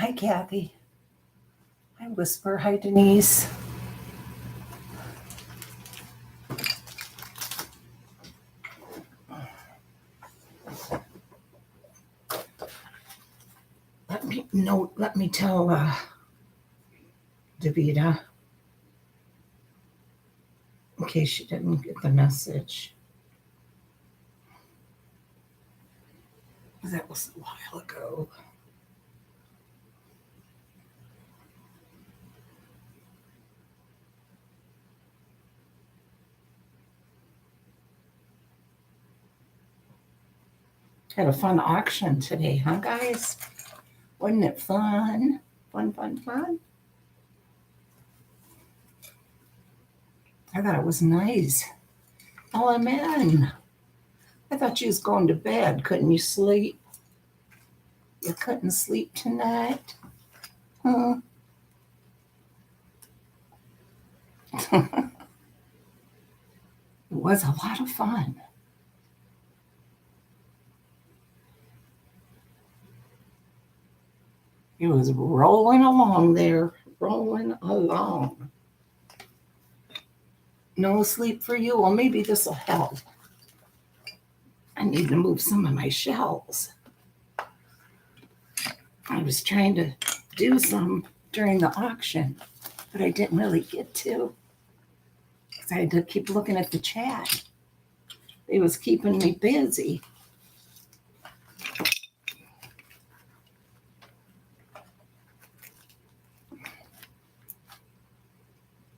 Hi, Kathy. Hi, Whisper. Hi, Denise. Let me tell Davida, in case she didn't get the message. That was a while ago. Had a fun auction today, huh, guys? Wasn't it fun? Fun. I thought it was nice. Oh, man. I thought you was going to bed. Couldn't you sleep? You couldn't sleep tonight? Huh? It was a lot of fun. It was rolling along there. Rolling along. No sleep for you? Well, maybe this will help. I need to move some of my shelves. I was trying to do some during the auction, but I didn't really get to because I had to keep looking at the chat. It was keeping me busy.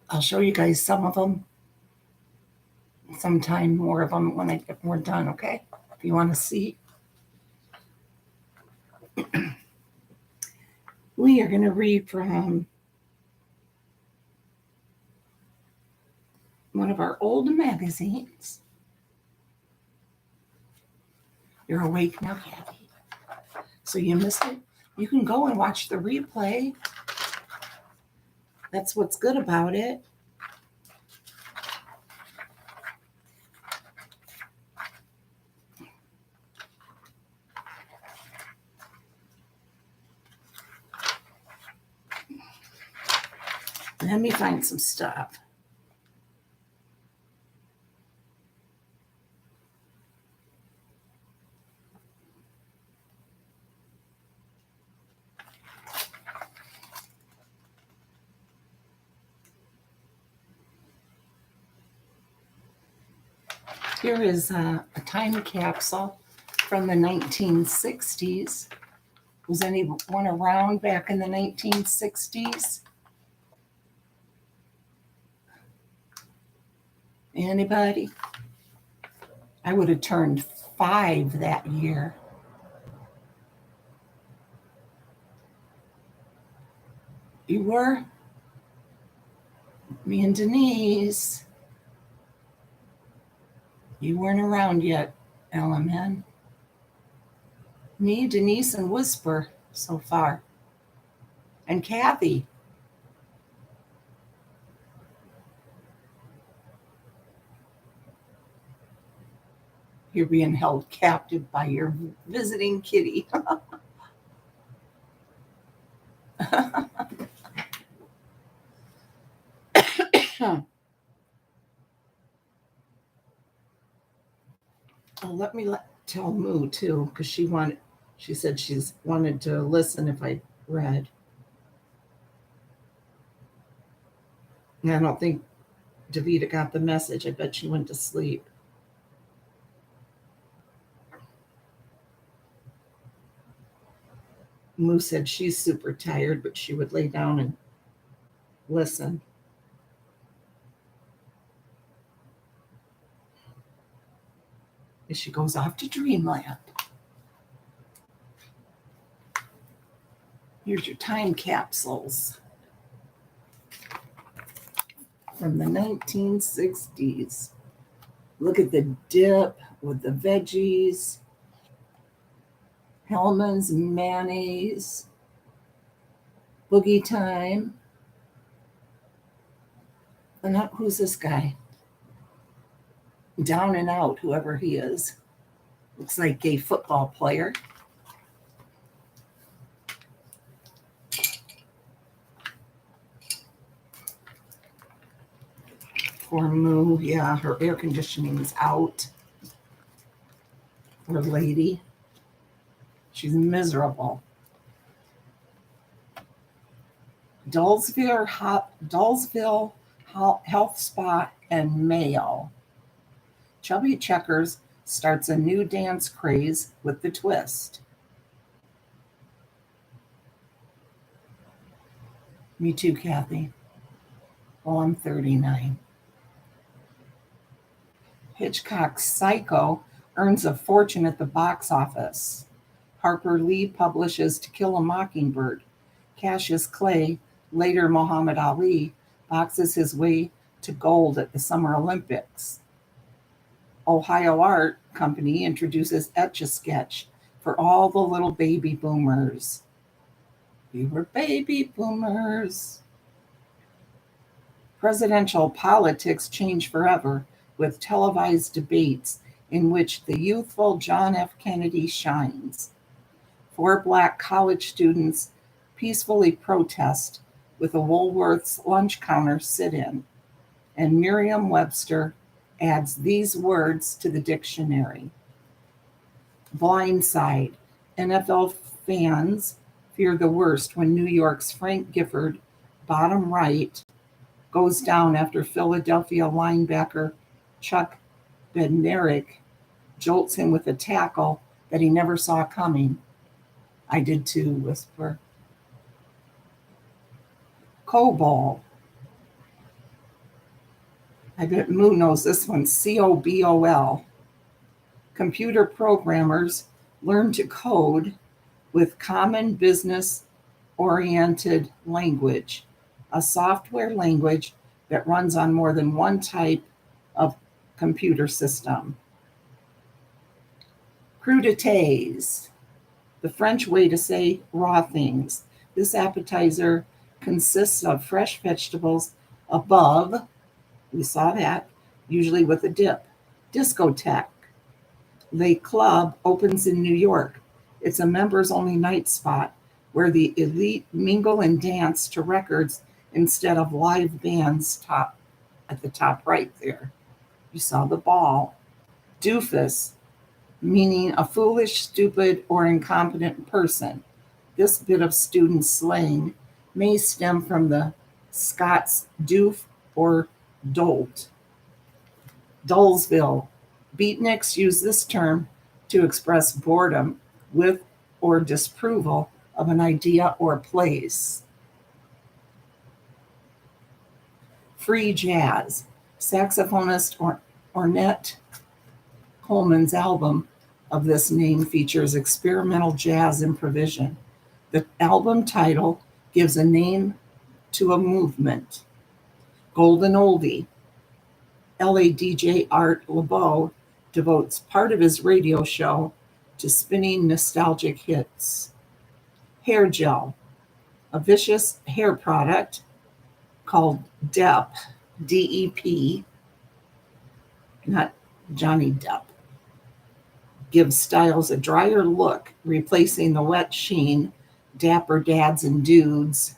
I'll show you guys some of them sometime, more of them when I get more done, okay? If you want to see. We are going to read from one of our old magazines. You're awake now, Kathy. So you missed it? You can go and watch the replay. That's what's good about it. Let me find some stuff. Here is a time capsule from the 1960s. Was anyone around back in the 1960s? Anybody? I would have turned 5 that year. You were? Me and Denise. You weren't around yet, LMN. Me, Denise, and Whisper so far. And Kathy. You're being held captive by your visiting kitty. Oh, let me tell Moo too, because she said she's wanted to listen if I read. And I don't think Davida got the message. I bet she went to sleep. Moo said she's super tired, but she would lay down and listen. As she goes off to dreamland. Here's your time capsules from the 1960s. Look at the dip with the veggies, Hellman's mayonnaise, Boogie Time. And who's this guy? Down and Out, whoever he is. Looks like a football player. Poor Moo. Yeah, her air conditioning's out. Poor lady. She's miserable. Dullsville Health Spa and Mayo. Chubby Checkers starts a new dance craze with the twist. Me too, Kathy. Well, I'm 39. Hitchcock's Psycho earns a fortune at the box office. Harper Lee publishes To Kill a Mockingbird. Cassius Clay, later Muhammad Ali, boxes his way to gold at the Summer Olympics. Ohio Art Company introduces Etch-a-Sketch for all the little baby boomers. We were baby boomers. Presidential politics change forever with televised debates in which the youthful John F. Kennedy shines. 4 Black college students peacefully protest with a Woolworth's lunch counter sit-in, and Merriam-Webster adds these words to the dictionary. Blindside. NFL fans fear the worst when New York's Frank Gifford, bottom right, goes down after Philadelphia linebacker Chuck Bednarik jolts him with a tackle that he never saw coming. I did too, whisper. COBOL. I bet Moo knows this one. COBOL. Computer programmers learn to code with Common Business Oriented Language, a software language that runs on more than one type of computer system. Crudités, the French way to say raw things. This appetizer consists of fresh vegetables above, we saw that, usually with a dip. Discotheque. Le Club opens in New York. It's a members-only night spot where the elite mingle and dance to records instead of live bands at the top right there. You saw the ball. Doofus, meaning a foolish, stupid, or incompetent person. This bit of student slang may stem from the Scots doof or dolt. Dullsville. Beatniks use this term to express boredom with or disapproval of an idea or place. Free jazz. Saxophonist Ornette Coleman's album of this name features experimental jazz improvisation. The album title gives a name to a movement. Golden Oldie. LA DJ Art LeBeau devotes part of his radio show to spinning nostalgic hits. Hair gel, a vicious hair product called DEP, D-E-P, not Johnny Depp, gives styles a drier look, replacing the wet sheen dapper dads and dudes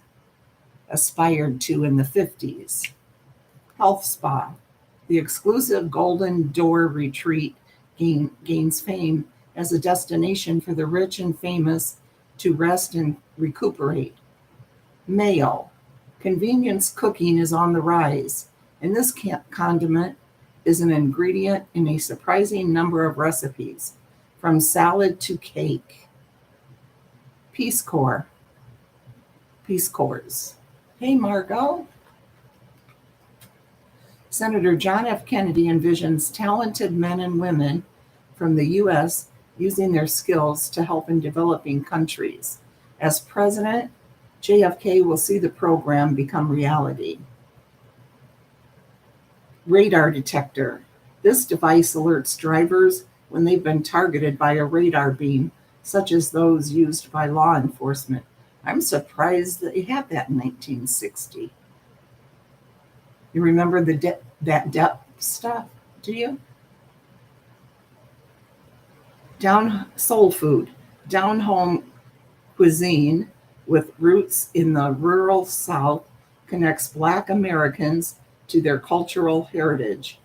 aspired to in the 50s. Health spa. The exclusive Golden Door Retreat gains fame as a destination for the rich and famous to rest and recuperate. Mayo. Convenience cooking is on the rise, and this condiment is an ingredient in a surprising number of recipes, from salad to cake. Peace Corps. Peace Corps. Hey, Margot. Senator John F. Kennedy envisions talented men and women from the U.S. using their skills to help in developing countries. As president, JFK will see the program become reality. Radar detector. This device alerts drivers when they've been targeted by a radar beam, such as those used by law enforcement. I'm surprised that they had that in 1960. You remember that depth stuff, do you? Soul food, down-home cuisine with roots in the rural South connects Black Americans to their cultural heritage.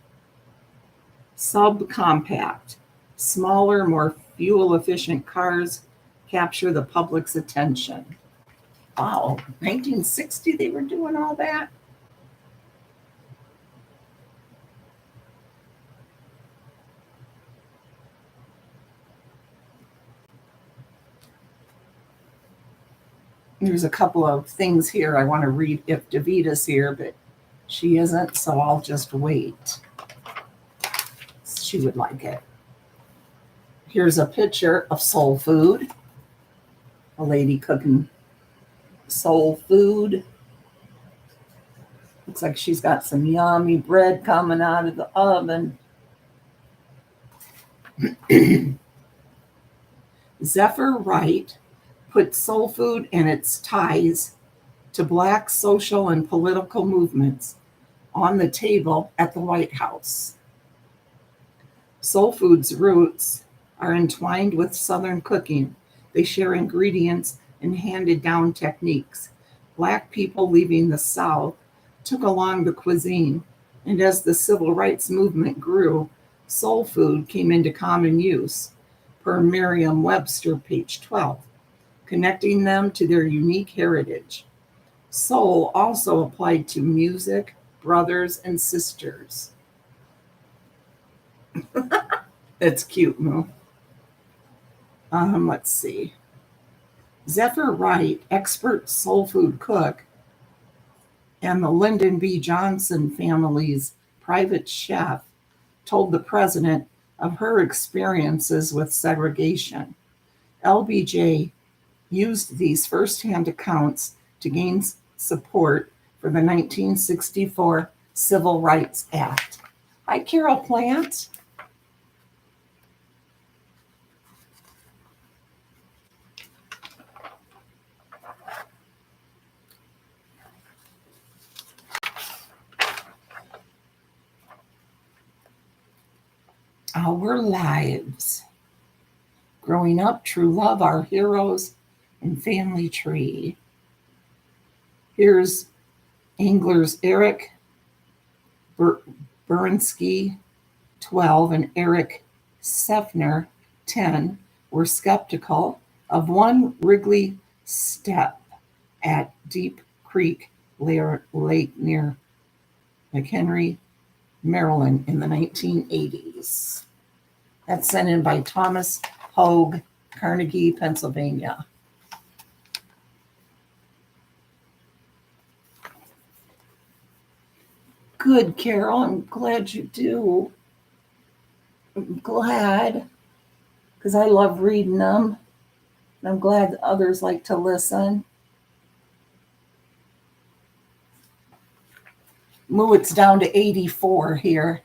Subcompact, smaller, more fuel-efficient cars capture the public's attention. Wow, 1960 they were doing all that? There's a couple of things here I want to read if Davita's here, but she isn't, so I'll just wait. She would like it. Here's a picture of soul food. A lady cooking soul food. Looks like she's got some yummy bread coming out of the oven. Zephyr Wright put soul food and its ties to Black social and political movements on the table at the White House. Soul food's roots are entwined with Southern cooking. They share ingredients and handed down techniques. Black people leaving the South took along the cuisine, and as the civil rights movement grew, soul food came into common use, per Merriam-Webster, page 12, connecting them to their unique heritage. Soul also applied to music, brothers, and sisters. That's cute, Moo. Let's see. Zephyr Wright, expert soul food cook, and the Lyndon B. Johnson family's private chef, told the president of her experiences with segregation. LBJ used these firsthand accounts to gain support for the 1964 Civil Rights Act. Hi, Carol Plant. Our lives. Growing up, true love, our heroes, and family tree. Here's anglers Eric Burinsky, 12, and Eric Seffner, 10, were skeptical of one Wrigley step at Deep Creek Lake near McHenry, Maryland in the 1980s. That's sent in by Thomas Hogue, Carnegie, Pennsylvania. Good, Carol. I'm glad you do. I'm glad, because I love reading them. And I'm glad others like to listen. Moo, it's down to 84 here.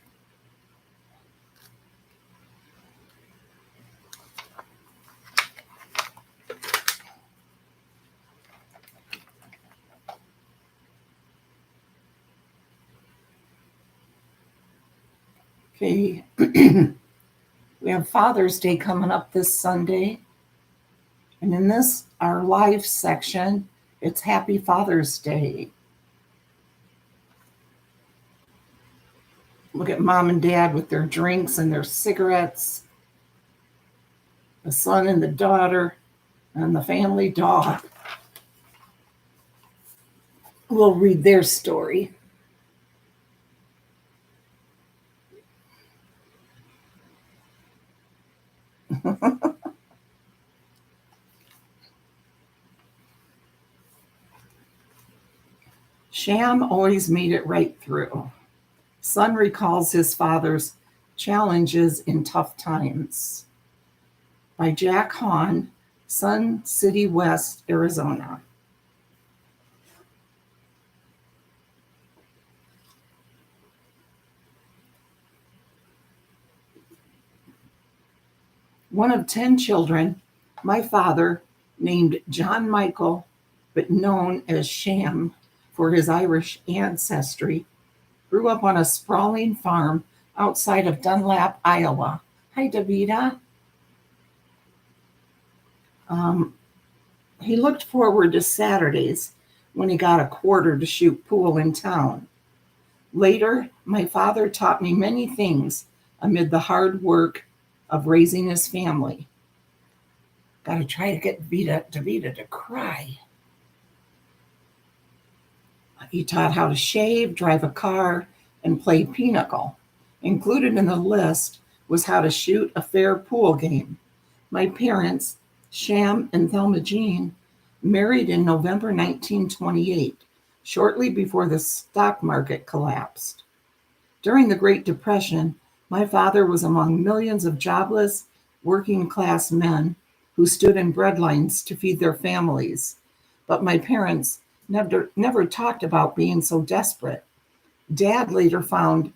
Okay. We have Father's Day coming up this Sunday. And in this, our live section, it's Happy Father's Day. Look at mom and dad with their drinks and their cigarettes, the son and the daughter, and the family dog. We'll read their story. Sham always made it right through. Son recalls his father's challenges in tough times. By Jack Hahn, Sun City West, Arizona. One of 10 children, my father, named John Michael, but known as Sham for his Irish ancestry, grew up on a sprawling farm outside of Dunlap, Iowa. Hi, Davida. He looked forward to Saturdays when he got a quarter to shoot pool in town. Later, my father taught me many things amid the hard work of raising his family. Gotta try to get Vita to cry. He taught how to shave, drive a car, and play pinochle. Included in the list was how to shoot a fair pool game. My parents, Sham and Thelma Jean, married in November 1928, shortly before the stock market collapsed. During the Great Depression, my father was among millions of jobless, working class men who stood in breadlines to feed their families. But my parents never talked about being so desperate. Dad later found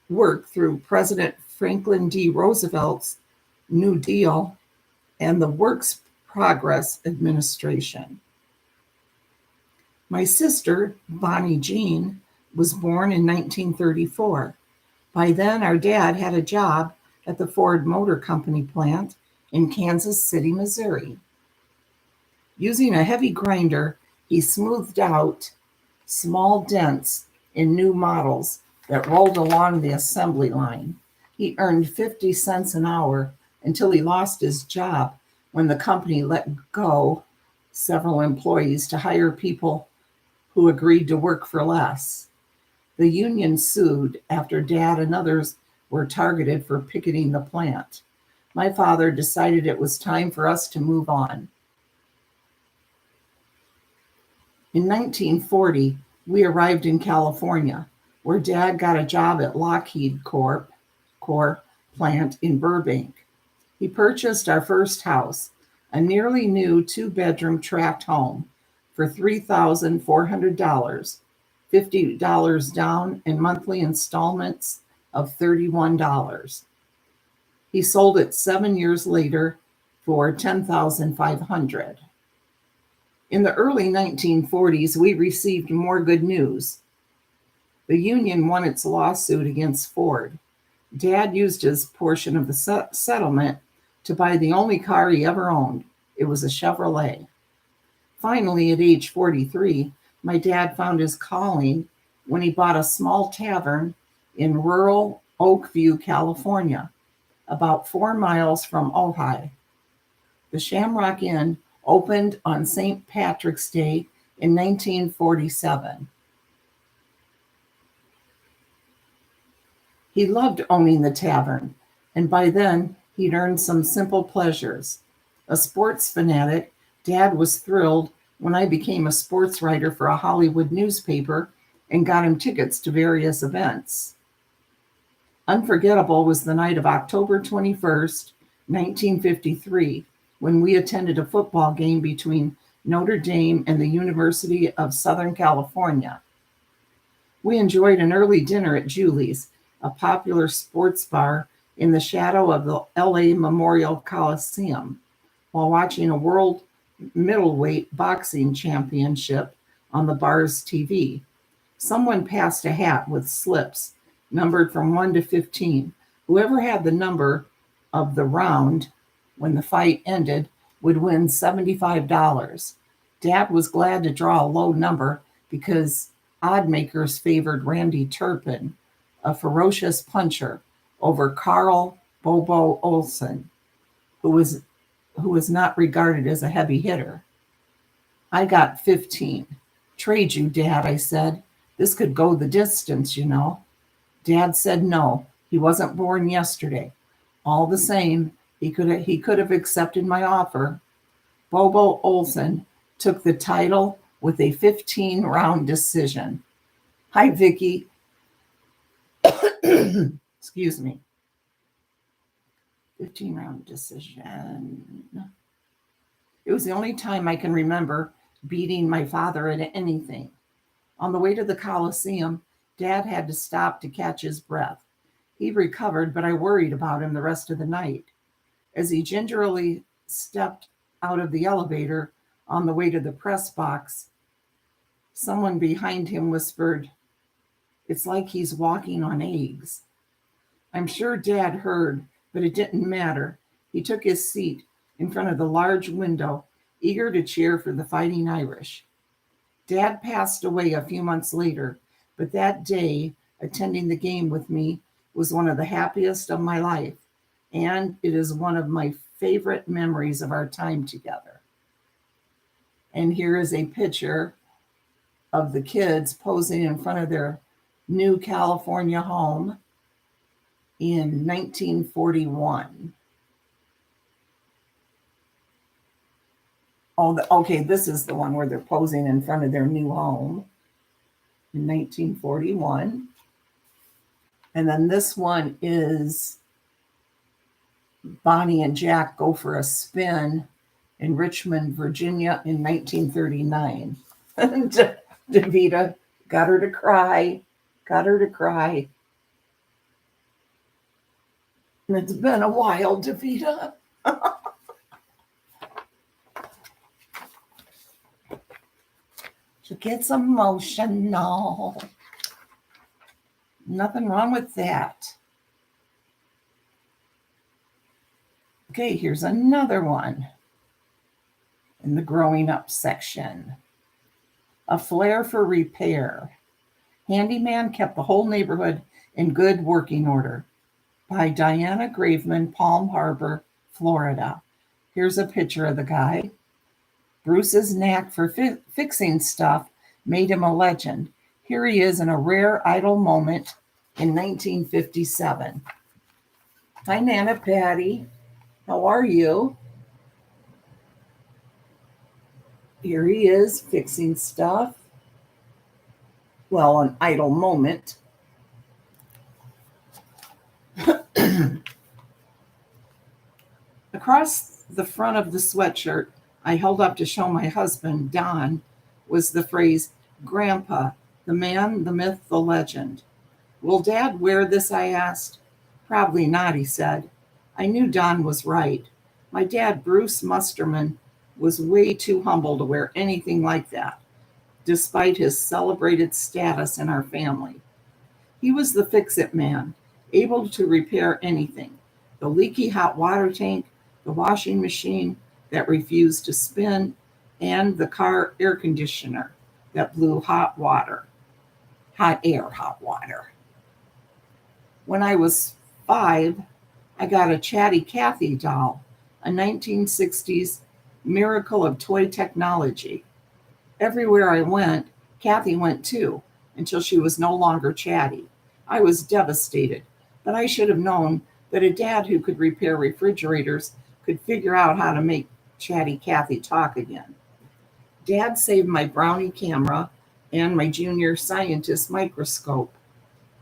work through President Franklin D. Roosevelt's New Deal and the Works Progress Administration. My sister, Bonnie Jean, was born in 1934. By then, our dad had a job at the Ford Motor Company plant in Kansas City, Missouri. Using a heavy grinder, he smoothed out small dents in new models that rolled along the assembly line. He earned 50 cents an hour until he lost his job when the company let go several employees to hire people who agreed to work for less. The union sued after Dad and others were targeted for picketing the plant. My father decided it was time for us to move on. In 1940, we arrived in California, where Dad got a job at Lockheed Corp plant in Burbank. He purchased our first house, a nearly new two-bedroom tract home, for $3,400, $50 down, and monthly installments of $31. He sold it 7 years later for $10,500. In the early 1940s, we received more good news. The union won its lawsuit against Ford. Dad used his portion of the settlement to buy the only car he ever owned. It was a Chevrolet. Finally, at age 43, my dad found his calling when he bought a small tavern in rural Oakview, California, about 4 miles from Ojai. The Shamrock Inn opened on St. Patrick's Day in 1947. He loved owning the tavern, and by then he'd earned some simple pleasures. A sports fanatic, Dad was thrilled when I became a sports writer for a Hollywood newspaper and got him tickets to various events. Unforgettable was the night of October 21st, 1953, when we attended a football game between Notre Dame and the University of Southern California. We enjoyed an early dinner at Julie's, a popular sports bar in the shadow of the LA Memorial Coliseum, while watching a world middleweight boxing championship on the bar's TV. Someone passed a hat with slips numbered from 1 to 15. Whoever had the number of the round when the fight ended would win $75. Dad was glad to draw a low number because odd makers favored Randy Turpin, a ferocious puncher, over Carl Bobo Olson, who was not regarded as a heavy hitter. I got 15. Trade you, Dad, I said. This could go the distance, you know. Dad said no. He wasn't born yesterday. All the same, he could have accepted my offer. Bobo Olson took the title with a 15-round decision. Hi, Vicky. Excuse me. 15-round decision. It was the only time I can remember beating my father at anything. On the way to the Coliseum, Dad had to stop to catch his breath. He recovered, but I worried about him the rest of the night. As he gingerly stepped out of the elevator on the way to the press box, someone behind him whispered, "It's like he's walking on eggs." I'm sure Dad heard, but it didn't matter. He took his seat in front of the large window, eager to cheer for the Fighting Irish. Dad passed away a few months later, but that day, attending the game with me was one of the happiest of my life, and it is one of my favorite memories of our time together. And here is a picture of the kids posing in front of their new California home in 1941. Okay, this is the one where they're posing in front of their new home in 1941. And then this one is Bonnie and Jack go for a spin in Richmond, Virginia in 1939. Davita got her to cry, And it's been a while, Davita. She gets emotional. Nothing wrong with that. Okay, here's another one in the growing up section. A flair for repair. Handyman kept the whole neighborhood in good working order. By Diana Graveman, Palm Harbor, Florida. Here's a picture of the guy. Bruce's knack for fixing stuff made him a legend. Here he is in a rare idle moment in 1957. Hi, Nana Patty. How are you? Here he is fixing stuff. Well, an idle moment. Across the front of the sweatshirt I held up to show my husband, Don, was the phrase, Grandpa, the man, the myth, the legend. Will Dad wear this, I asked. Probably not, he said. I knew Don was right. My dad, Bruce Musterman, was way too humble to wear anything like that, despite his celebrated status in our family. He was the fix-it man, able to repair anything. The leaky hot water tank, the washing machine that refused to spin, and the car air conditioner that blew hot water. When I was 5, I got a Chatty Cathy doll, a 1960s miracle of toy technology. Everywhere I went, Kathy went too, until she was no longer chatty. I was devastated, but I should have known that a dad who could repair refrigerators could figure out how to make Chatty Cathy talk again. Dad saved my Brownie camera and my junior scientist microscope.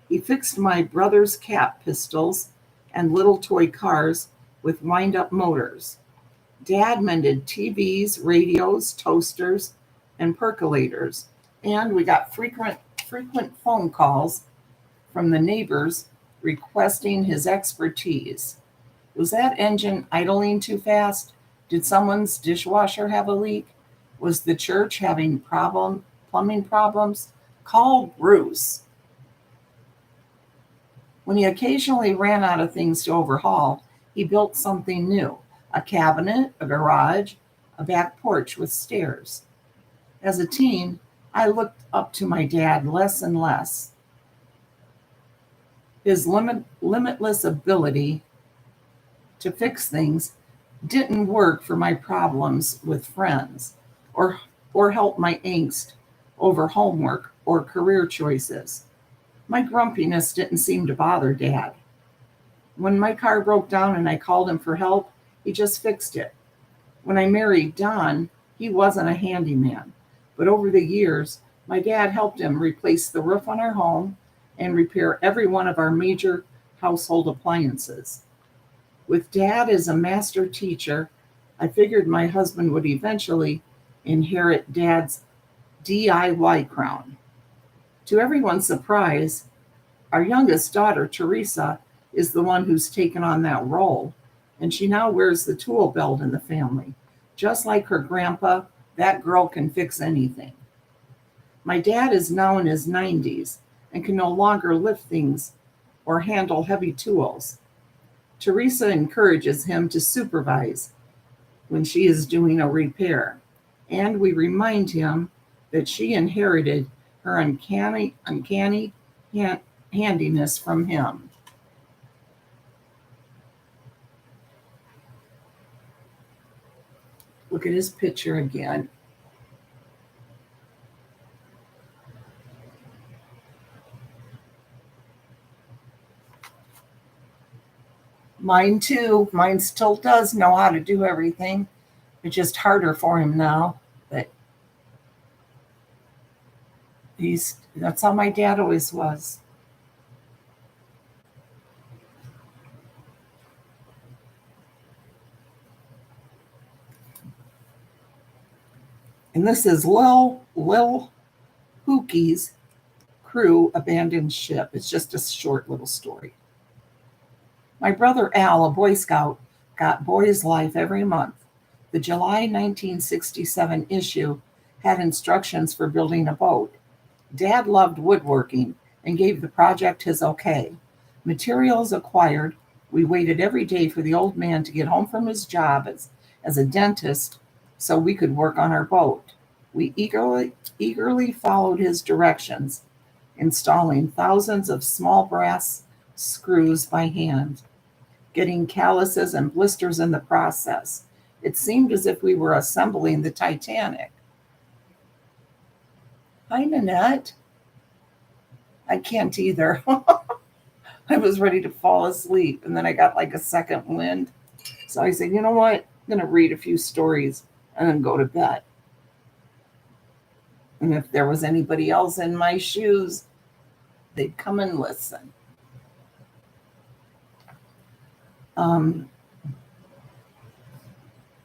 He fixed my brother's cap pistols and little toy cars with wind-up motors. Dad mended TVs, radios, toasters, and percolators, and we got frequent phone calls from the neighbors requesting his expertise. Was that engine idling too fast? Did someone's dishwasher have a leak? Was the church having plumbing problems? Call Bruce. When he occasionally ran out of things to overhaul, he built something new, a cabinet, a garage, a back porch with stairs. As a teen, I looked up to my dad less and less. His limitless ability to fix things didn't work for my problems with friends or help my angst over homework or career choices. My grumpiness didn't seem to bother Dad. When my car broke down and I called him for help, he just fixed it. When I married Don, he wasn't a handyman, but over the years, my dad helped him replace the roof on our home and repair every one of our major household appliances. With Dad as a master teacher, I figured my husband would eventually inherit Dad's DIY crown. To everyone's surprise, our youngest daughter, Teresa, is the one who's taken on that role, and she now wears the tool belt in the family. Just like her grandpa, that girl can fix anything. My dad is now in his 90s and can no longer lift things or handle heavy tools. Teresa encourages him to supervise when she is doing a repair, and we remind him that she inherited her uncanny handiness from him. Look at his picture again. Mine too. Mine still does know how to do everything. It's just harder for him now. But that's how my dad always was. And this is Lil Pookie's crew abandoned ship. It's just a short little story. My brother Al, a Boy Scout, got Boy's Life every month. The July 1967 issue had instructions for building a boat. Dad loved woodworking and gave the project his okay. Materials acquired, we waited every day for the old man to get home from his job as a dentist so we could work on our boat. We eagerly followed his directions, installing thousands of small brass screws by hand, getting calluses and blisters in the process. It seemed as if we were assembling the Titanic. Hi, Nanette. I can't either. I was ready to fall asleep, and then I got like a second wind. So I said, you know what? I'm going to read a few stories and then go to bed. And if there was anybody else in my shoes, they'd come and listen.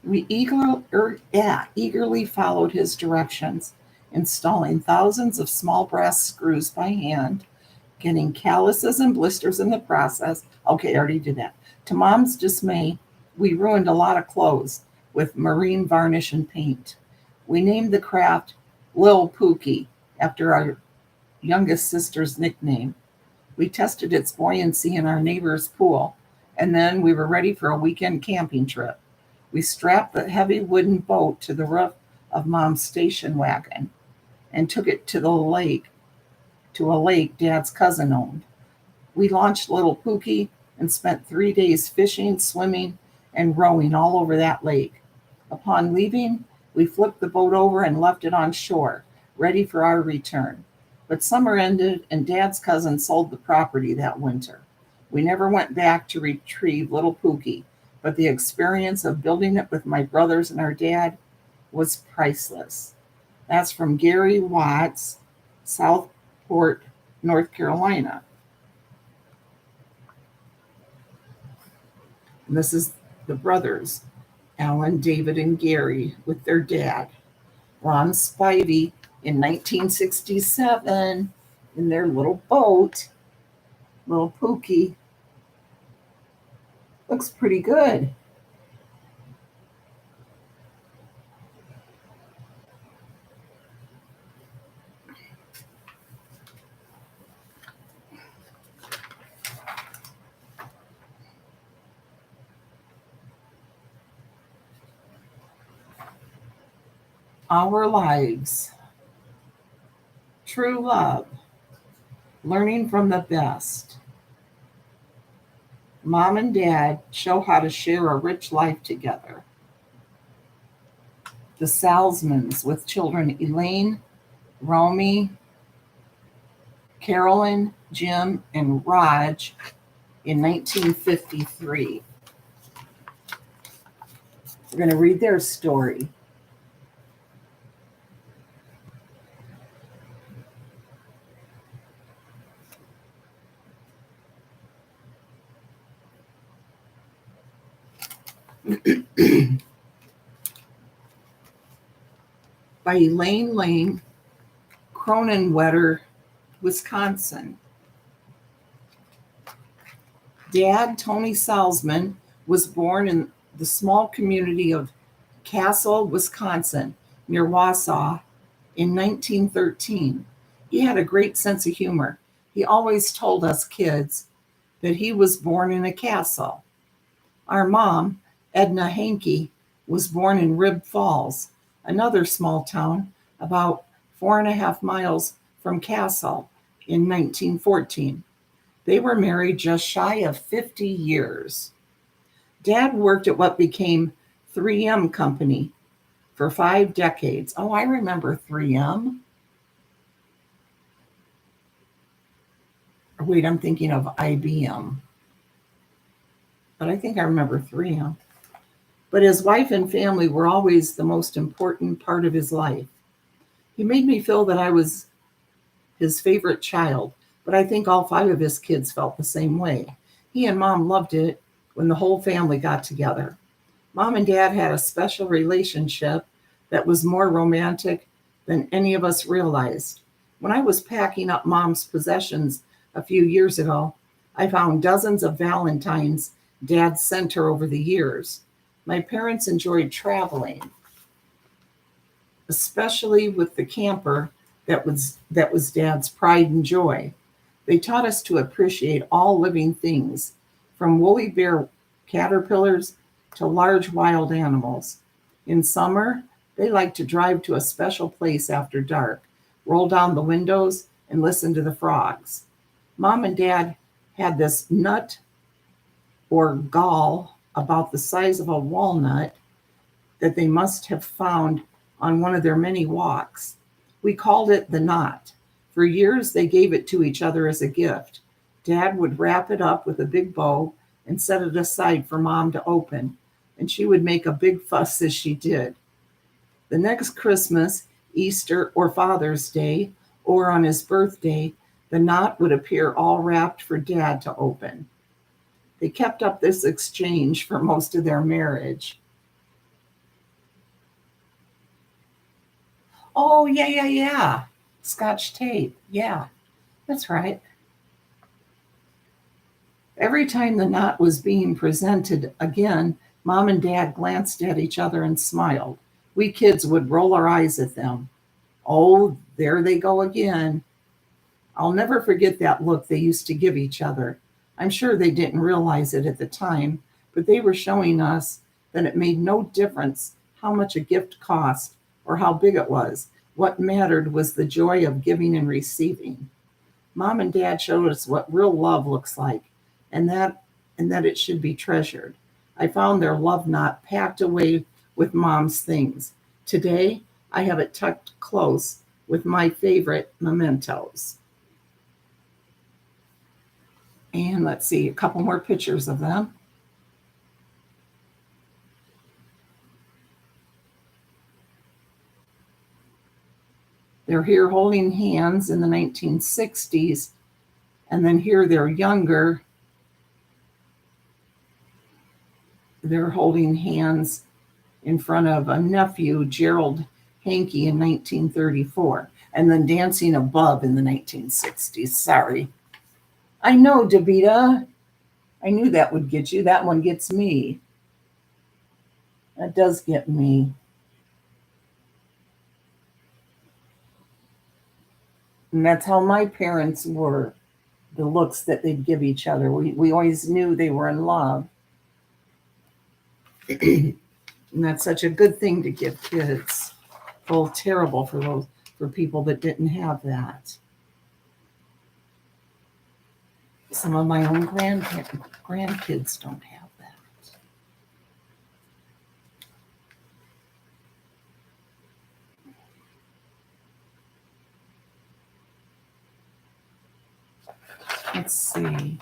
We eagerly followed his directions, installing thousands of small brass screws by hand, getting calluses and blisters in the process. Okay, I already did that. To Mom's dismay, we ruined a lot of clothes with marine varnish and paint. We named the craft Lil Pookie after our youngest sister's nickname. We tested its buoyancy in our neighbor's pool, and then we were ready for a weekend camping trip. We strapped the heavy wooden boat to the roof of Mom's station wagon and took it to a lake Dad's cousin owned. We launched Little Pookie and spent 3 days fishing, swimming, and rowing all over that lake. Upon leaving, we flipped the boat over and left it on shore, ready for our return. But summer ended and Dad's cousin sold the property that winter. We never went back to retrieve Little Pookie, but the experience of building it with my brothers and our dad was priceless. That's from Gary Watts, Southport, North Carolina. And this is the brothers, Alan, David, and Gary, with their dad, Ron Spivey, in 1967 in their little boat, Little Pookie. Looks pretty good. Our lives. True love. Learning from the best. Mom and Dad show how to share a rich life together. The Salzmans with children Elaine, Romy, Carolyn, Jim, and Raj in 1953. We're going to read their story. By Elaine Lane, Cronenwetter, Wisconsin. Dad, Tony Salzman, was born in the small community of Castle, Wisconsin, near Wausau, in 1913. He had a great sense of humor. He always told us kids that he was born in a castle. Our mom, Edna Hankey, was born in Rib Falls, another small town about 4.5 miles from Castle in 1914. They were married just shy of 50 years. Dad worked at what became 3M Company for 5 decades. Oh, I remember 3M. Wait, I'm thinking of IBM, but I think I remember 3M. But his wife and family were always the most important part of his life. He made me feel that I was his favorite child, but I think all 5 of his kids felt the same way. He and Mom loved it when the whole family got together. Mom and Dad had a special relationship that was more romantic than any of us realized. When I was packing up Mom's possessions a few years ago, I found dozens of Valentines Dad sent her over the years. My parents enjoyed traveling, especially with the camper that was Dad's pride and joy. They taught us to appreciate all living things, from woolly bear caterpillars to large wild animals. In summer, they liked to drive to a special place after dark, roll down the windows, and listen to the frogs. Mom and Dad had this nut or gall about the size of a walnut that they must have found on one of their many walks. We called it the knot. For years, they gave it to each other as a gift. Dad would wrap it up with a big bow and set it aside for Mom to open, and she would make a big fuss as she did. The next Christmas, Easter, or Father's Day, or on his birthday, the knot would appear all wrapped for Dad to open. They kept up this exchange for most of their marriage. Oh, yeah, yeah, yeah. Scotch tape. Yeah, that's right. Every time the knot was being presented again, Mom and Dad glanced at each other and smiled. We kids would roll our eyes at them. Oh, there they go again. I'll never forget that look they used to give each other. I'm sure they didn't realize it at the time, but they were showing us that it made no difference how much a gift cost or how big it was. What mattered was the joy of giving and receiving. Mom and Dad showed us what real love looks like, and that it should be treasured. I found their love knot packed away with Mom's things. Today, I have it tucked close with my favorite mementos. And let's see, a couple more pictures of them. They're here holding hands in the 1960s, and then here they're younger. They're holding hands in front of a nephew, Gerald Hankey, in 1934, and then dancing above in the 1960s. Sorry. I know, Davita. I knew that would get you. That one gets me. That does get me. And that's how my parents were, the looks that they'd give each other. We always knew they were in love. And that's such a good thing to give kids. Well, terrible for people that didn't have that. Some of my own grandkids don't have that. Let's see.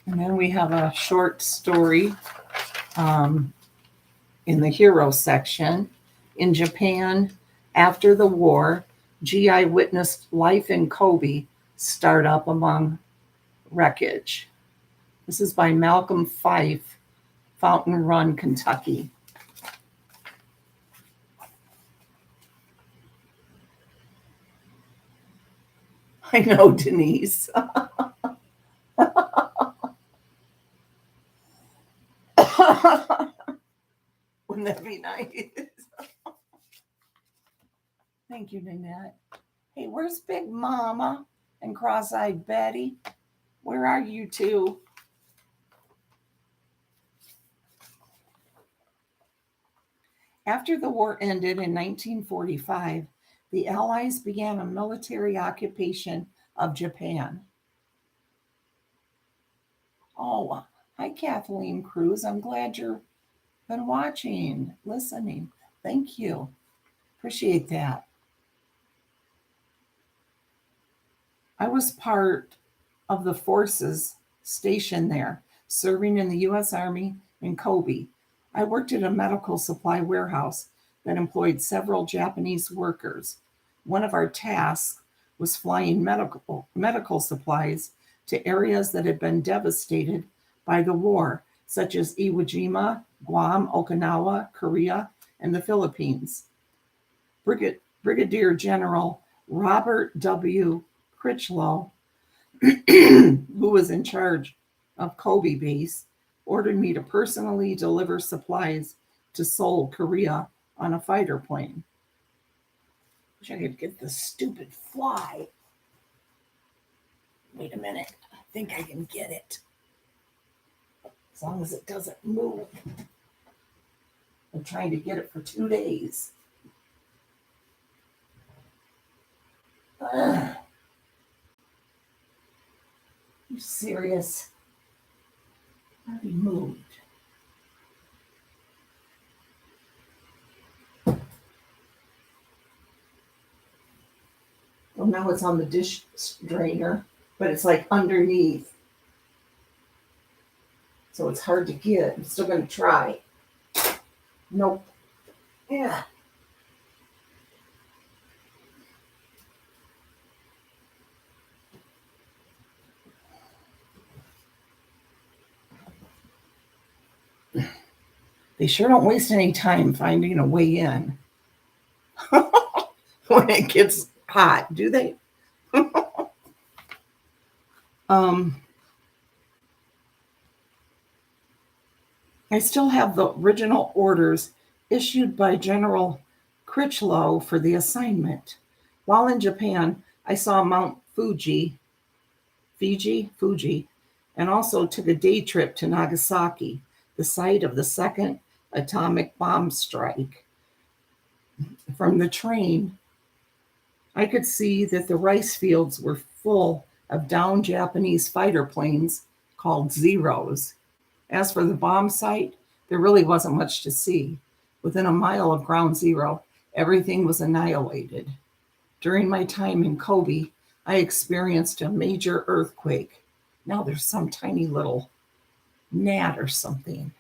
And then we have a short story in the hero section. In Japan, after the war, GI witnessed life in Kobe start up among wreckage. This is by Malcolm Fife, Fountain Run, Kentucky. I know, Denise. When Wouldn't that be nice? Thank you, Nanette. Hey, where's Big Mama and Cross-Eyed Betty? Where are you two? After the war ended in 1945, the Allies began a military occupation of Japan. Oh, hi, Kathleen Cruz. I'm glad you've been watching, listening. Thank you. Appreciate that. I was part of the forces stationed there, serving in the U.S. Army in Kobe. I worked at a medical supply warehouse that employed several Japanese workers. One of our tasks was flying medical supplies to areas that had been devastated by the war, such as Iwo Jima, Guam, Okinawa, Korea, and the Philippines. Brigadier General Robert W. Critchlow, who was in charge of Kobe base, ordered me to personally deliver supplies to Seoul, Korea on a fighter plane. Wish I could get this stupid fly. Wait a minute. I think I can get it. As long as it doesn't move. I'm trying to get it for 2 days. Ugh. You serious? Already moved. Well, now it's on the dish drainer, but it's like underneath. So it's hard to get. I'm still going to try. Nope. Yeah. They sure don't waste any time finding a way in when it gets hot, do they? I still have the original orders issued by General Critchlow for the assignment. While in Japan, I saw Mount Fuji, and also took a day trip to Nagasaki, the site of the second atomic bomb strike. From the train, I could see that the rice fields were full of downed Japanese fighter planes called Zeros. As for the bomb site, there really wasn't much to see. Within a mile of ground zero, everything was annihilated. During my time in Kobe, I experienced a major earthquake. Now there's some tiny little gnat or something.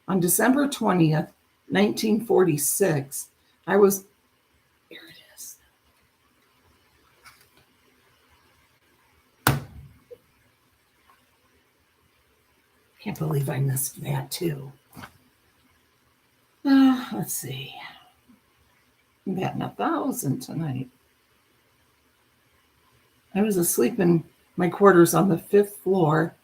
On December 20th, 1946, I was, here it is. Can't believe I missed that too. Let's see. I'm batting 1,000 tonight. I was asleep in my quarters on the 5th floor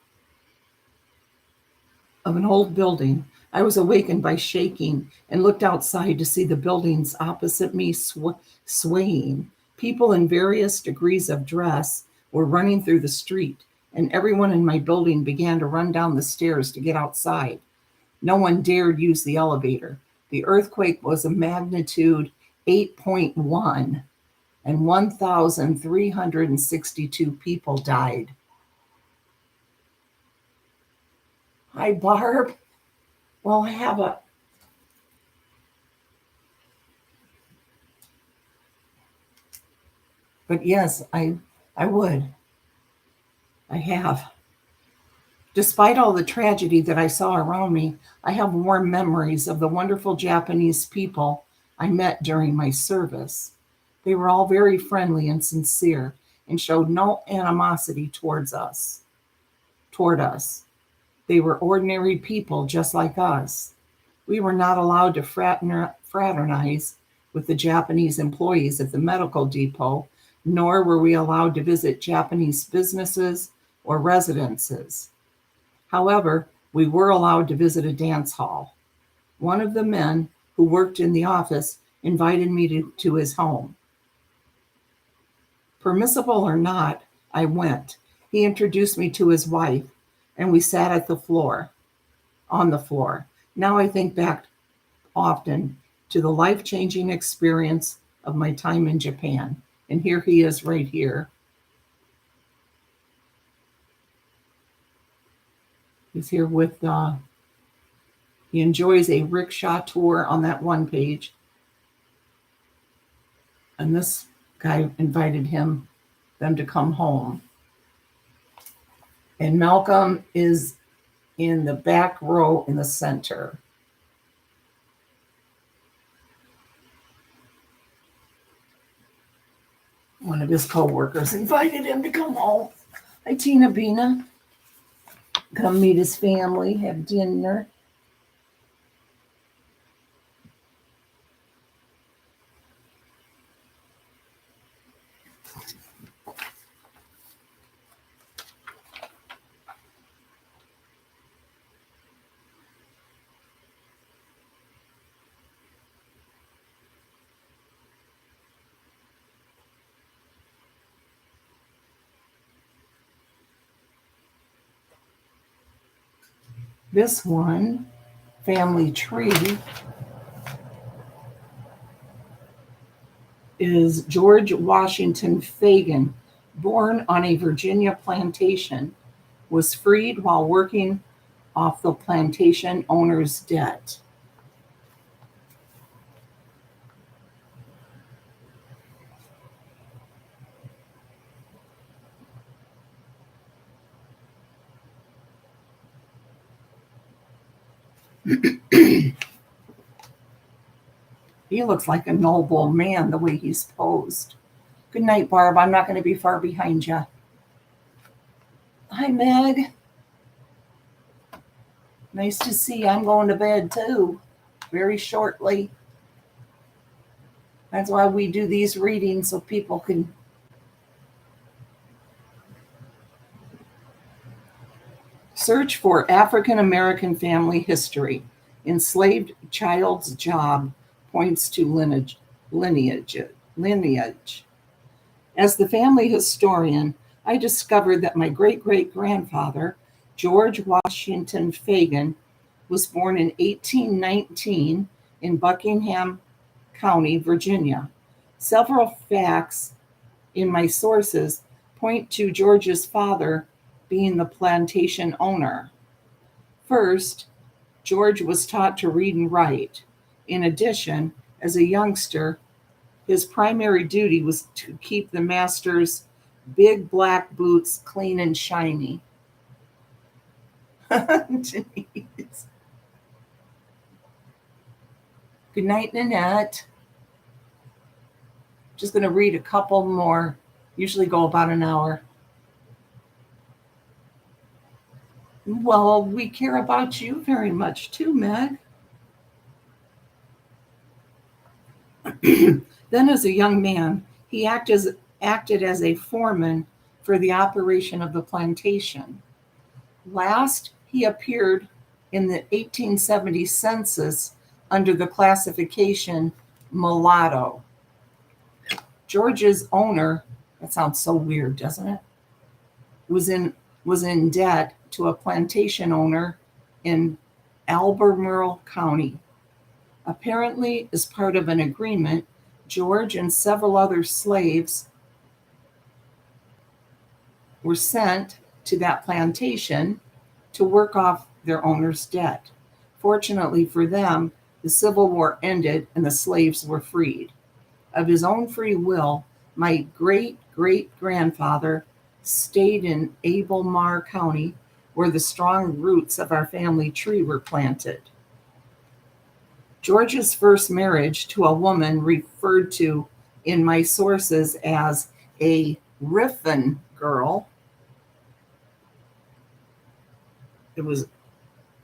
of an old building. I was awakened by shaking and looked outside to see the buildings opposite me swaying. People in various degrees of dress were running through the street, and everyone in my building began to run down the stairs to get outside. No one dared use the elevator. The earthquake was a magnitude 8.1, and 1,362 people died. Hi, Barb. Well, I have a... But yes, I would. I have. Despite all the tragedy that I saw around me, I have warm memories of the wonderful Japanese people I met during my service. They were all very friendly and sincere and showed no animosity toward us. They were ordinary people just like us. We were not allowed to fraternize with the Japanese employees at the medical depot, nor were we allowed to visit Japanese businesses or residences. However, we were allowed to visit a dance hall. One of the men who worked in the office invited me to his home. Permissible or not, I went. He introduced me to his wife, and we sat on the floor. Now I think back often to the life-changing experience of my time in Japan. And here he is right here. He's here with, he enjoys a rickshaw tour on that one page. And this guy invited them to come home. And Malcolm is in the back row in the center. One of his co-workers invited him to come home. Hi, Tina Bina. Come meet his family, have dinner. This one, family tree, is George Washington Fagan, born on a Virginia plantation, was freed while working off the plantation owner's debt. He looks like a noble man the way he's posed. Good night, Barb. I'm not going to be far behind you. Hi, Meg. Nice to see you. I'm going to bed too, very shortly. That's why we do these readings so people can. Search for African American family history. Enslaved child's job points to lineage. As the family historian, I discovered that my great-great-grandfather, George Washington Fagan, was born in 1819 in Buckingham County, Virginia. Several facts in my sources point to George's father being the plantation owner. First, George was taught to read and write. In addition, as a youngster, his primary duty was to keep the master's big black boots clean and shiny. Jeez. Good night, Nanette. Just going to read a couple more. Usually go about an hour. Well, we care about you very much too, Meg. Then as a young man, he acted as a foreman for the operation of the plantation. Last, he appeared in the 1870 census under the classification mulatto. George's owner, that sounds so weird, doesn't it? Was in debt to a plantation owner in Albemarle County. Apparently, as part of an agreement, George and several other slaves were sent to that plantation to work off their owner's debt. Fortunately for them, the Civil War ended and the slaves were freed. Of his own free will, my great-great-grandfather stayed in Albemarle County, where the strong roots of our family tree were planted. George's first marriage to a woman referred to in my sources as a Riffin girl.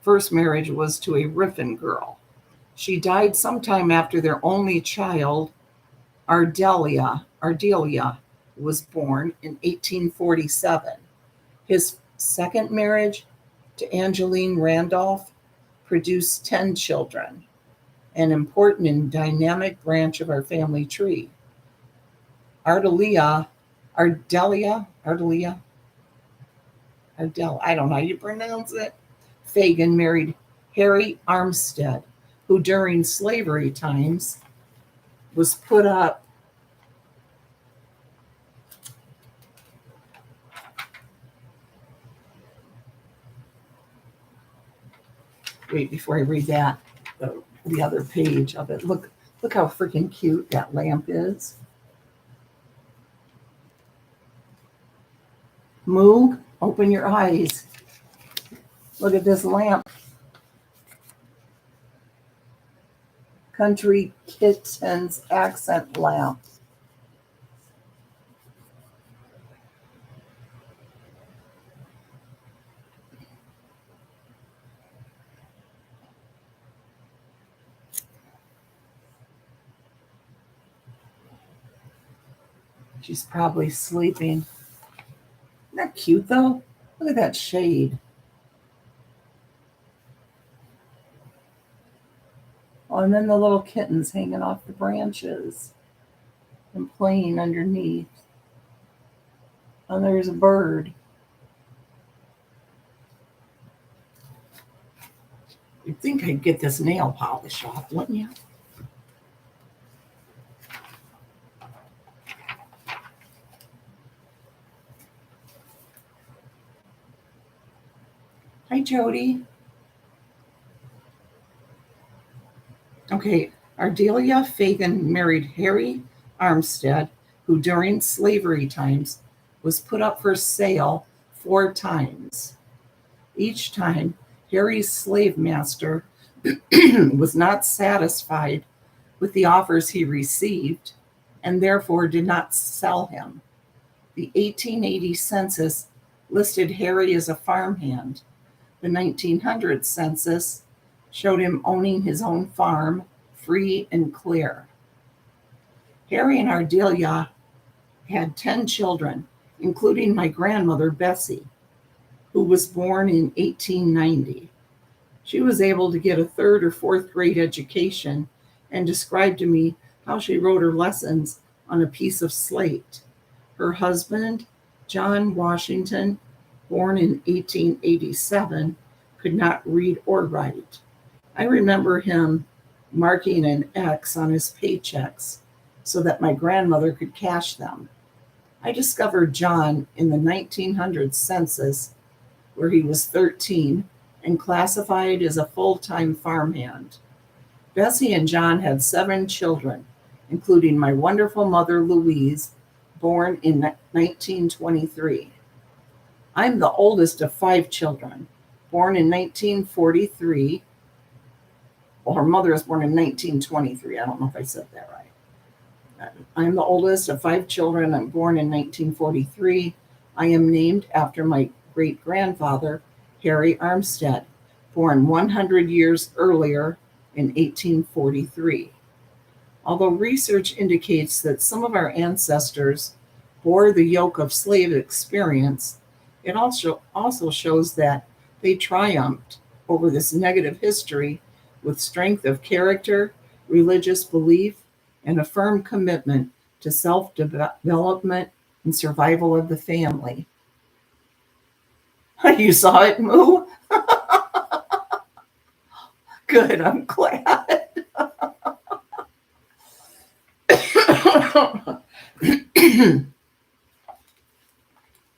First marriage was to a Riffin girl. She died sometime after their only child, Ardelia, was born in 1847. His second marriage to Angeline Randolph produced 10 children, an important and dynamic branch of our family tree. Ardelia, I don't know how you pronounce it. Fagin married Harry Armstead, who during slavery times was put up. Wait, before I read that, the other page of it. Look how freaking cute that lamp is. Moog, open your eyes. Look at this lamp. Country Kitten's accent lamp. She's probably sleeping. Isn't that cute though? Look at that shade. Oh, and then the little kittens hanging off the branches and playing underneath. And there's a bird. You'd think I'd get this nail polish off, wouldn't you? Hi, Jody. Okay, Ardelia Fagin married Harry Armstead, who during slavery times was put up for sale 4 times. Each time, Harry's slave master was not satisfied with the offers he received and therefore did not sell him. The 1880 census listed Harry as a farmhand. The 1900 census showed him owning his own farm, free and clear. Harry and Ardelia had 10 children, including my grandmother, Bessie, who was born in 1890. She was able to get a 3rd or 4th grade education and described to me how she wrote her lessons on a piece of slate. Her husband, John Washington, born in 1887, could not read or write. I remember him marking an X on his paychecks so that my grandmother could cash them. I discovered John in the 1900 census, where he was 13 and classified as a full-time farmhand. Bessie and John had 7 children, including my wonderful mother, Louise, born in 1923. I'm the oldest of 5 children, born in 1943. Well, her mother was born in 1923. I don't know if I said that right. I'm the oldest of 5 children. I'm born in 1943. I am named after my great-grandfather, Harry Armstead, born 100 years earlier in 1843. Although research indicates that some of our ancestors bore the yoke of slave experience, it also shows that they triumphed over this negative history with strength of character, religious belief, and a firm commitment to self-development and survival of the family. You saw it, Moo? Good, I'm glad.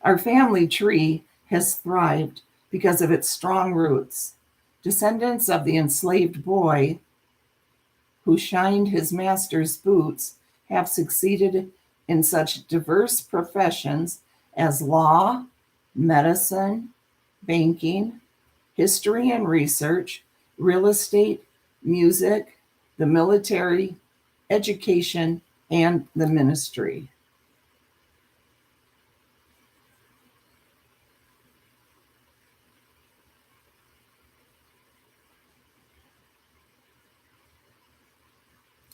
Our family tree has thrived because of its strong roots. Descendants of the enslaved boy who shined his master's boots have succeeded in such diverse professions as law, medicine, banking, history and research, real estate, music, the military, education, and the ministry.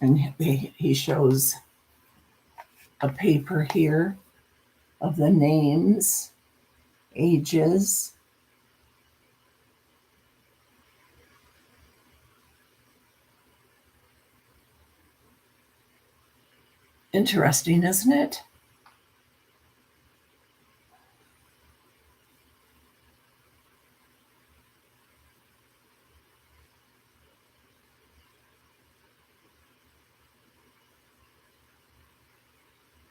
And he shows a paper here of the names, ages. Interesting, isn't it?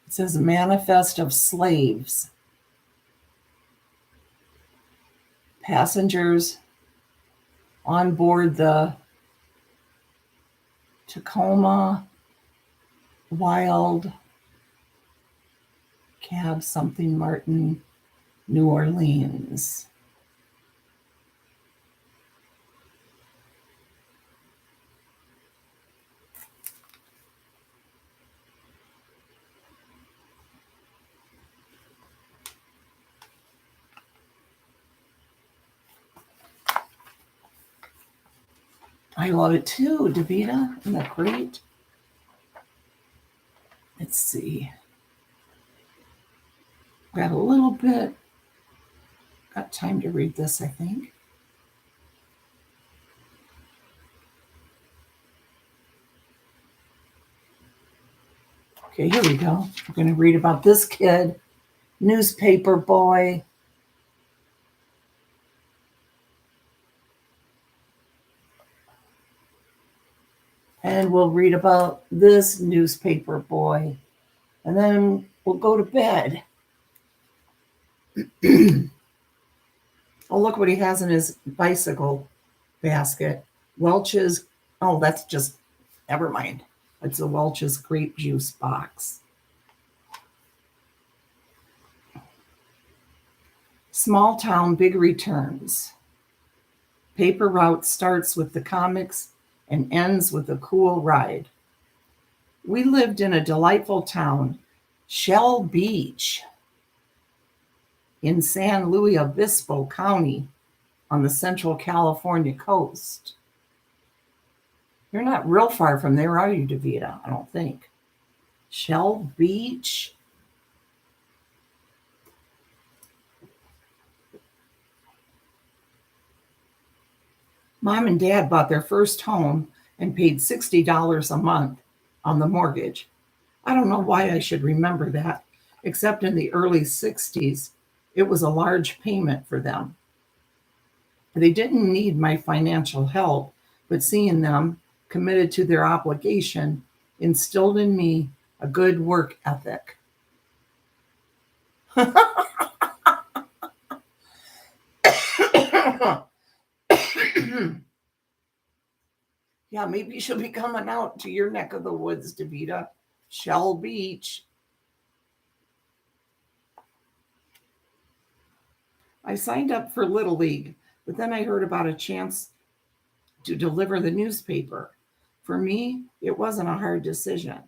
It says manifest of slaves. Passengers on board the Tacoma Wild Cab something Martin, New Orleans. I love it too, Davita. Isn't that great? Let's see. Got a little bit. Got time to read this, I think. Okay, here we go. We're going to read about this kid, newspaper boy. And we'll read about this newspaper boy. And then we'll go to bed. Oh, look what he has in his bicycle basket. Welch's, oh, that's just, never mind. It's a Welch's grape juice box. Small town, big returns. Paper route starts with the comics and ends with a cool ride. We lived in a delightful town, Shell Beach, in San Luis Obispo County on the Central California coast. You're not real far from there, are you, Davita? I don't think. Shell Beach. Mom and Dad bought their first home and paid $60 a month on the mortgage. I don't know why I should remember that, except in the early 60s, it was a large payment for them. They didn't need my financial help, but seeing them committed to their obligation instilled in me a good work ethic. Yeah, maybe she'll be coming out to your neck of the woods, Davita. Shell Beach. I signed up for Little League, but then I heard about a chance to deliver the newspaper. For me, it wasn't a hard decision.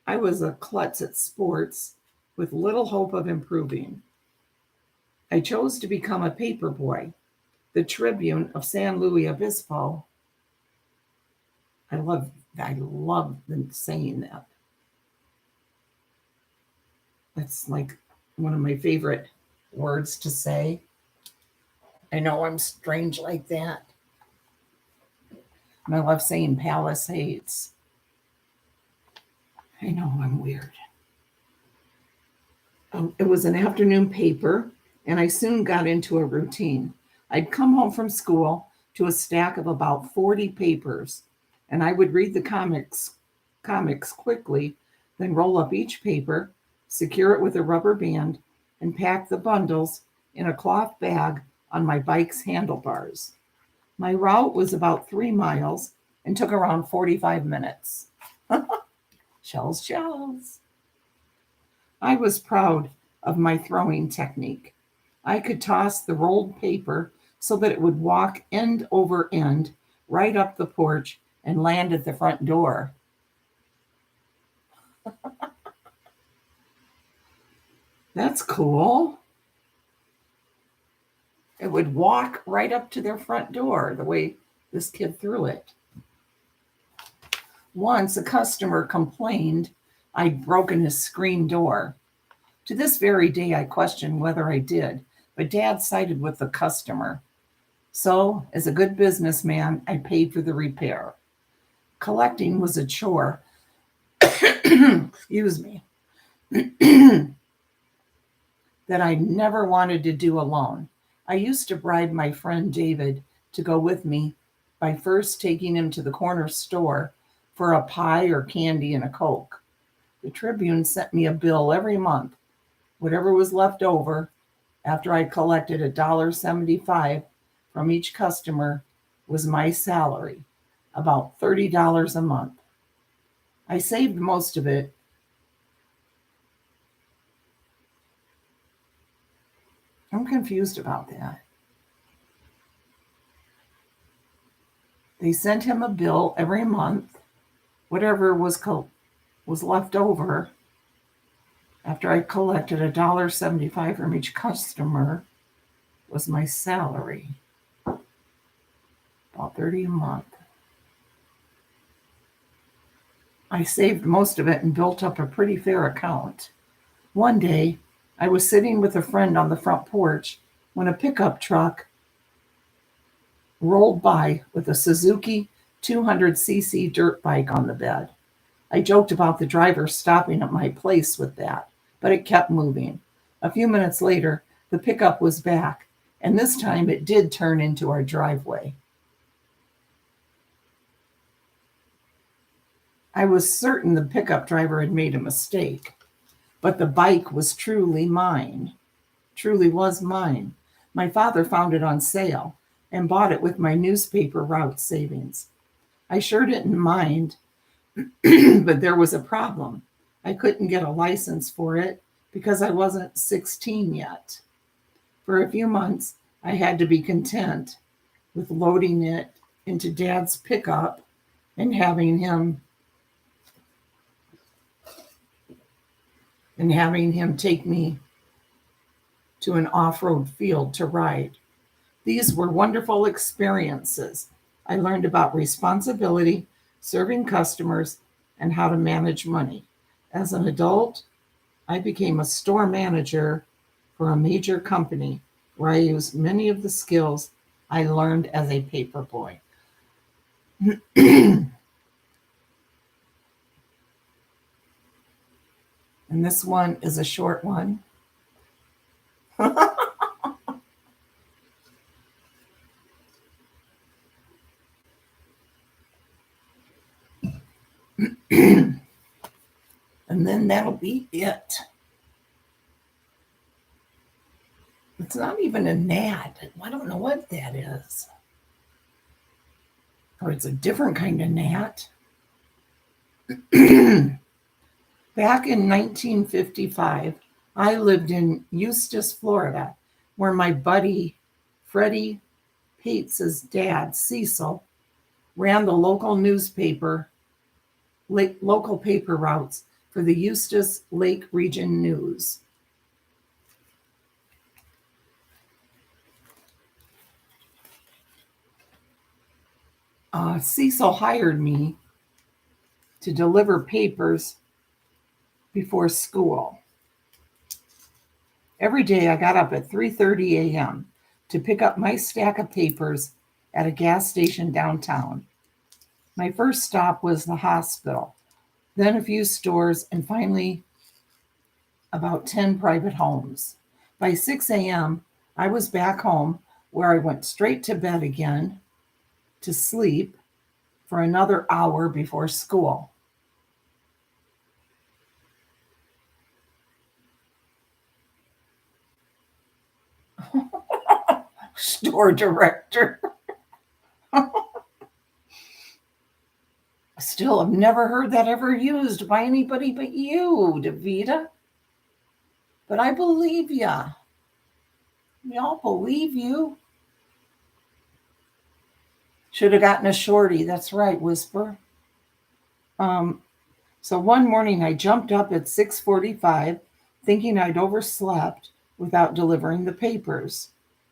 I was a klutz at sports with little hope of improving. I chose to become a paper boy, the Tribune of San Luis Obispo. I love them saying that. That's like one of my favorite words to say. I know I'm strange like that. And I love saying Palisades. I know I'm weird. It was an afternoon paper, and I soon got into a routine. I'd come home from school to a stack of about 40 papers, and I would read the comics quickly, then roll up each paper, secure it with a rubber band, and pack the bundles in a cloth bag on my bike's handlebars. My route was about 3 miles and took around 45 minutes. Shells. I was proud of my throwing technique. I could toss the rolled paper so that it would walk end over end right up the porch and land at the front door. That's cool. It would walk right up to their front door the way this kid threw it. Once a customer complained I'd broken his screen door. To this very day, I question whether I did, but Dad sided with the customer. So, as a good businessman, I paid for the repair. Collecting was a chore, excuse me, that I never wanted to do alone. I used to bribe my friend David to go with me by first taking him to the corner store for a pie or candy and a Coke. The Tribune sent me a bill every month. Whatever was left over after I collected $1.75 from each customer was my salary, about $30 a month. I saved most of it. I'm confused about that. They sent him a bill every month. Whatever was left over after I collected $1.75 from each customer was my salary, about $30 a month. I saved most of it and built up a pretty fair account. One day, I was sitting with a friend on the front porch when a pickup truck rolled by with a Suzuki 200cc dirt bike on the bed. I joked about the driver stopping at my place with that, but it kept moving. A few minutes later, the pickup was back, and this time it did turn into our driveway. I was certain the pickup driver had made a mistake, but the bike was truly mine. Truly was mine. My father found it on sale and bought it with my newspaper route savings. I sure didn't mind, but there was a problem. I couldn't get a license for it because I wasn't 16 yet. For a few months, I had to be content with loading it into Dad's pickup and having him take me to an off-road field to ride. These were wonderful experiences. I learned about responsibility, serving customers, and how to manage money. As an adult, I became a store manager for a major company where I used many of the skills I learned as a paper boy. And this one is a short one. And then that'll be it. It's not even a gnat. I don't know what that is. Or it's a different kind of gnat. Back in 1955, I lived in Eustis, Florida, where my buddy Freddie Pates's dad, Cecil, ran the local paper routes for the Eustis Lake Region News. Cecil hired me to deliver papers before school. Every day I got up at 3:30 a.m. to pick up my stack of papers at a gas station downtown. My first stop was the hospital, then a few stores, and finally about 10 private homes. By 6 a.m., I was back home where I went straight to bed again to sleep for another hour before school. Store director. Still, I've never heard that ever used by anybody but you, Davita. But I believe ya. We all believe you. Should have gotten a shorty. That's right, Whisper. So one morning I jumped up at 6:45, thinking I'd overslept without delivering the papers.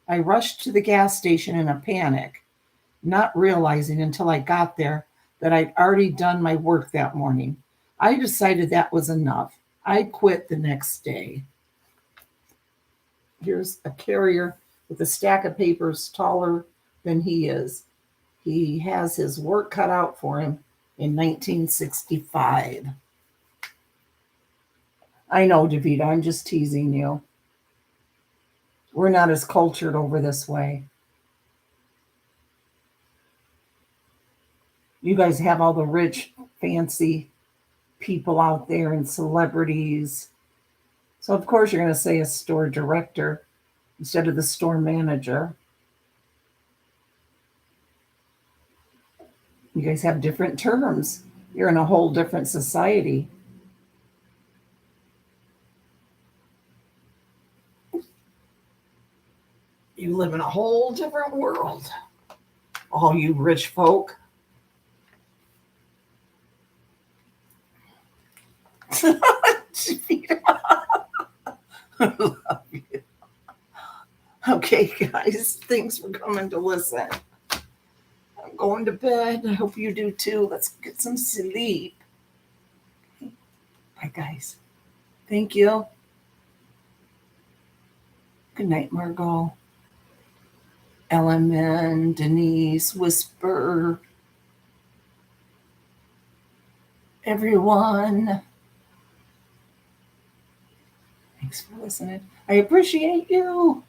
I rushed to the gas station in a panic, not realizing until I got there that I'd already done my work that morning. I decided that was enough. I'd quit the next day. Here's a carrier with a stack of papers taller than he is. He has his work cut out for him in 1965. I know, Davita, I'm just teasing you. We're not as cultured over this way. You guys have all the rich, fancy people out there and celebrities. So, of course, you're going to say a store director instead of the store manager. You guys have different terms. You're in a whole different society. You live in a whole different world. All you rich folk. Okay, guys, thanks for coming to listen. I'm going to bed. I hope you do too. Let's get some sleep. Bye, guys. Thank you. Good night, Margot. LMN, Denise, Whisper, everyone. Thanks for listening. I appreciate you.